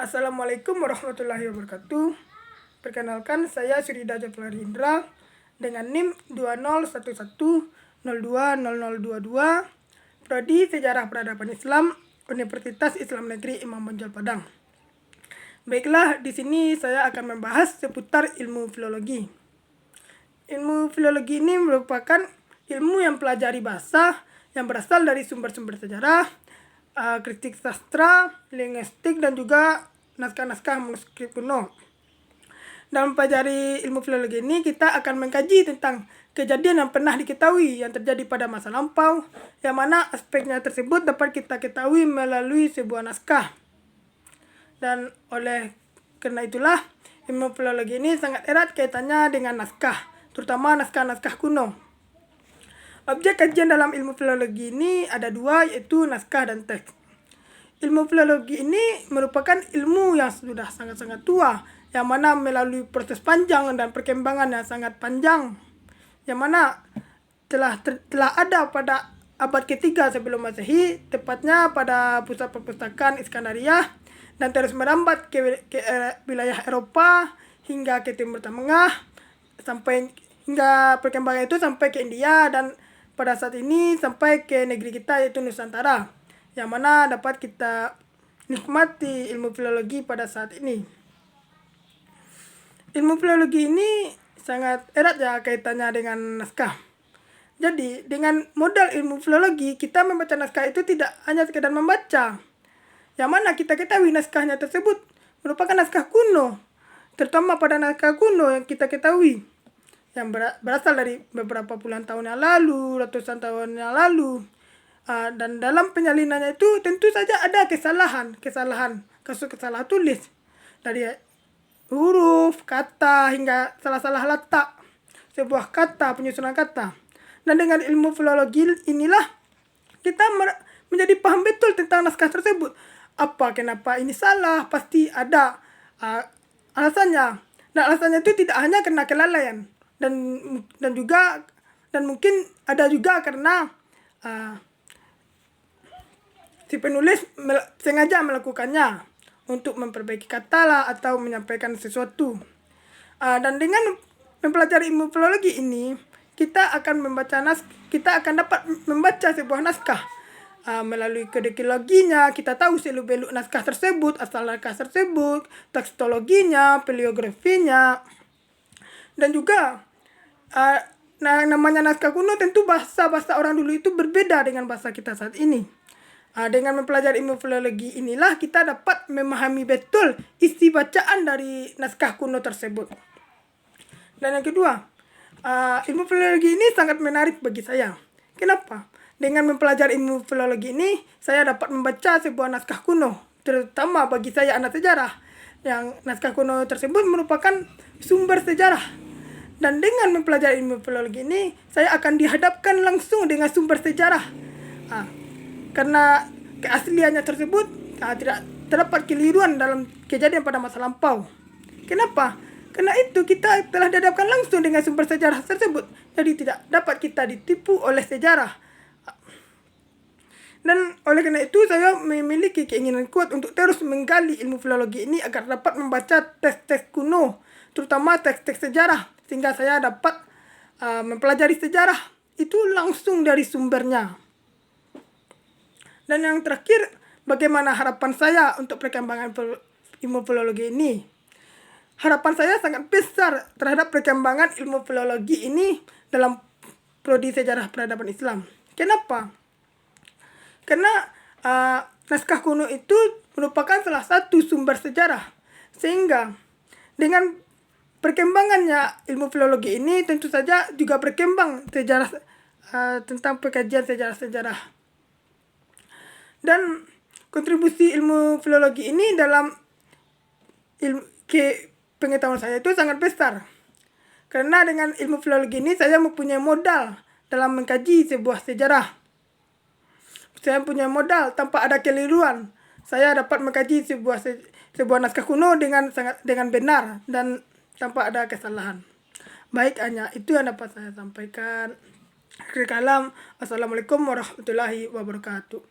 Assalamualaikum warahmatullahi wabarakatuh. Perkenalkan, saya Surida Jafari Indra dengan NIM 2011020022, Prodi Sejarah Peradaban Islam, Universitas Islam Negeri Imam Bonjol Padang. Baiklah, di sini saya akan membahas seputar ilmu filologi. Ilmu filologi ini merupakan ilmu yang pelajari bahasa yang berasal dari sumber-sumber sejarah, kritik sastra, linguistik, dan juga naskah-naskah manuskrip kuno. Dalam mempelajari ilmu filologi ini, kita akan mengkaji tentang kejadian yang pernah diketahui yang terjadi pada masa lampau, yang mana aspeknya tersebut dapat kita ketahui melalui sebuah naskah. Dan oleh karena itulah, ilmu filologi ini sangat erat kaitannya dengan naskah, terutama naskah-naskah kuno. Objek kajian dalam ilmu filologi ini ada dua, yaitu naskah dan teks. Ilmu filologi ini merupakan ilmu yang sudah sangat-sangat tua, yang mana melalui proses panjang dan perkembangan yang sangat panjang, yang mana telah ada pada abad ketiga sebelum Masehi, tepatnya pada pusat perpustakaan Iskandariyah, dan terus merambat ke wilayah Eropa hingga ke Timur Tengah, hingga perkembangan itu sampai ke India, dan pada saat ini sampai ke negeri kita, yaitu Nusantara, yang mana dapat kita nikmati ilmu filologi pada saat ini. Ilmu filologi ini sangat erat ya kaitannya dengan naskah. Jadi dengan modal ilmu filologi, kita membaca naskah itu tidak hanya sekedar membaca, yang mana kita ketahui naskahnya tersebut merupakan naskah kuno, terutama pada naskah kuno yang kita ketahui yang berasal dari beberapa puluhan tahun yang lalu, ratusan tahun yang lalu. Dan dalam penyalinannya itu tentu saja ada kesalahan, kasus kesalahan tulis, dari huruf, kata, hingga salah-salah letak sebuah kata, penyusunan kata. Dan dengan ilmu filologi inilah kita menjadi paham betul tentang naskah tersebut. Kenapa ini salah, pasti ada alasannya. Dan alasannya itu tidak hanya karena kelalaian, dan mungkin ada juga karena si penulis sengaja melakukannya untuk memperbaiki kata lah, atau menyampaikan sesuatu. Dan dengan mempelajari ilmu filologi ini, kita akan dapat membaca sebuah naskah. Melalui kodologinya, kita tahu seluk-beluk naskah tersebut, asal naskah tersebut, tekstologinya, paleografinya, dan juga namanya naskah kuno, tentu bahasa orang dulu itu berbeda dengan bahasa kita saat ini. Dengan mempelajari ilmu filologi inilah kita dapat memahami betul isi bacaan dari naskah kuno tersebut. Dan yang kedua, ilmu filologi ini sangat menarik bagi saya. Kenapa? Dengan mempelajari ilmu filologi ini, saya dapat membaca sebuah naskah kuno, terutama bagi saya anak sejarah, yang naskah kuno tersebut merupakan sumber sejarah. Dan dengan mempelajari ilmu filologi ini, saya akan dihadapkan langsung dengan sumber sejarah. Karena keasliannya tersebut tidak terdapat keliruan dalam kejadian pada masa lampau. Kenapa? Karena itu kita telah dihadapkan langsung dengan sumber sejarah tersebut. Jadi tidak dapat kita ditipu oleh sejarah. Dan oleh karena itu saya memiliki keinginan kuat untuk terus menggali ilmu filologi ini agar dapat membaca teks-teks kuno, terutama teks-teks sejarah, sehingga saya dapat mempelajari sejarah itu langsung dari sumbernya. Dan yang terakhir, bagaimana harapan saya untuk perkembangan ilmu filologi ini? Harapan saya sangat besar terhadap perkembangan ilmu filologi ini dalam prodi sejarah peradaban Islam. Kenapa? Karena naskah kuno itu merupakan salah satu sumber sejarah, sehingga dengan perkembangannya ilmu filologi ini tentu saja juga berkembang sejarah tentang pengkajian sejarah-sejarah. Dan kontribusi ilmu filologi ini dalam pengetahuan saya itu sangat besar. Karena dengan ilmu filologi ini saya mempunyai modal dalam mengkaji sebuah sejarah. Saya punya modal tanpa ada keliruan. Saya dapat mengkaji sebuah naskah kuno dengan benar dan tanpa ada kesalahan. Baik, hanya itu yang dapat saya sampaikan. Akhir kalam, Assalamualaikum warahmatullahi wabarakatuh.